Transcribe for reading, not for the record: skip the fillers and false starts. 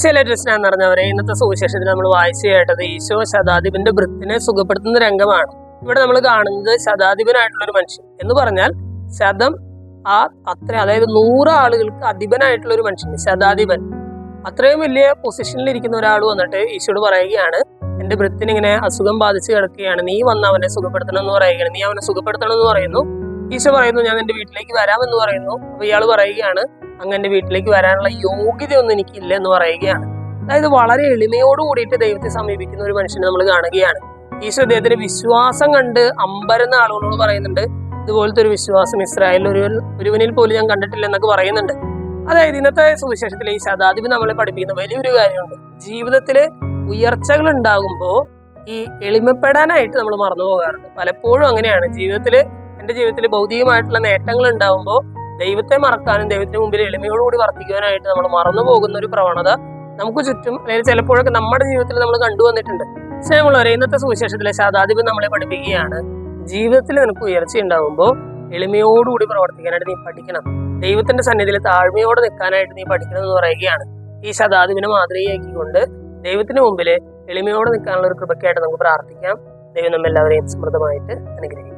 ചില രചന നിറഞ്ഞവരെ ഇന്നത്തെ സുവിശേഷത്തിൽ നമ്മൾ വായിച്ചു കേട്ടത് ഈശോ ശതാധിപന്റെ വൃത്തിനെ സുഖപ്പെടുത്തുന്ന രംഗമാണ്. ഇവിടെ നമ്മൾ കാണുന്നത് ശതാധിപനായിട്ടുള്ള ഒരു മനുഷ്യൻ എന്ന് പറഞ്ഞാൽ ശതം അതായത് 100 ആളുകൾക്ക് അധിപനായിട്ടുള്ള ഒരു മനുഷ്യൻ, ശതാധിപൻ. അത്രയും വലിയ പൊസിഷനിൽ ഇരിക്കുന്ന ഒരാൾ വന്നിട്ട് ഈശോയോട് പറയുകയാണ്, എന്റെ വൃത്തിന് ഇങ്ങനെ അസുഖം ബാധിച്ച് കിടക്കുകയാണ്, നീ വന്ന് അവനെ സുഖപ്പെടുത്തണം എന്ന് പറയുകയാണ്. നീ അവനെ സുഖപ്പെടുത്തണം എന്ന് പറയുന്നു. ഈശോ പറയുന്നു, ഞാൻ എന്റെ വീട്ടിലേക്ക് വരാമെന്ന് പറയുന്നു. അപ്പൊ ഇയാൾ പറയുകയാണ്, അങ്ങ് എന്റെ വീട്ടിലേക്ക് വരാനുള്ള യോഗ്യതയൊന്നും എനിക്കില്ല എന്ന് പറയുകയാണ്. അതായത് വളരെ എളിമയോട് കൂടിയിട്ട് ദൈവത്തെ സമീപിക്കുന്ന ഒരു മനുഷ്യനെ നമ്മൾ കാണുകയാണ്. ഈശോ അദ്ദേഹത്തിന്റെ വിശ്വാസം കണ്ട് അമ്പരന്ന ആളുകളോട് പറയുന്നുണ്ട്, ഇതുപോലത്തെ ഒരു വിശ്വാസം ഇസ്രായേലിൽ ഒരുവനിൽ പോലും ഞാൻ കണ്ടിട്ടില്ല എന്നൊക്കെ പറയുന്നുണ്ട്. അതായത് ഇന്നത്തെ സുവിശേഷത്തിലെ ഈ ശതാധിപൻ നമ്മളെ പഠിപ്പിക്കുന്ന വലിയൊരു കാര്യമുണ്ട്. ജീവിതത്തില് ഉയർച്ചകൾ ഉണ്ടാകുമ്പോൾ ഈ എളിമപ്പെടാനായിട്ട് നമ്മൾ മറന്നു പോകാറുണ്ട്. പലപ്പോഴും അങ്ങനെയാണ്. എന്റെ ജീവിതത്തിൽ ഭൗതികമായിട്ടുള്ള നേട്ടങ്ങൾ ഉണ്ടാകുമ്പോൾ ദൈവത്തെ മറക്കാനും ദൈവത്തിന് മുമ്പിൽ എളിമയോടുകൂടി വർത്തിക്കുവാനായിട്ട് നമ്മൾ മറന്നു പോകുന്ന ഒരു പ്രവണത നമുക്ക് ചുറ്റും അല്ലെങ്കിൽ ചിലപ്പോഴൊക്കെ നമ്മുടെ ജീവിതത്തിൽ നമ്മൾ കണ്ടുവന്നിട്ടുണ്ട്. സ്നേഹമുള്ളവരെ, ഇന്നത്തെ സുവിശേഷത്തിലെ ശതാധിപൻ നമ്മളെ പഠിപ്പിക്കുകയാണ്, ജീവിതത്തിൽ നിനക്ക് ഉയർച്ച ഉണ്ടാകുമ്പോൾ എളിമയോടുകൂടി പ്രവർത്തിക്കാനായിട്ട് നീ പഠിക്കണം. ദൈവത്തിന്റെ സന്നിധിയിൽ താഴ്മയോടെ നിൽക്കാനായിട്ട് നീ പഠിക്കണം എന്ന് പറയുകയാണ്. ഈ ശതാധിപനെ മാതൃകയാക്കിക്കൊണ്ട് ദൈവത്തിന് മുമ്പിൽ എളിമയോടെ നിൽക്കാനുള്ള ഒരു കൃപയ്ക്കായിട്ട് നമുക്ക് പ്രാർത്ഥിക്കാം. ദൈവം നമ്മെല്ലാവരെയും സമൃദ്ധമായിട്ട് അനുഗ്രഹിക്കും.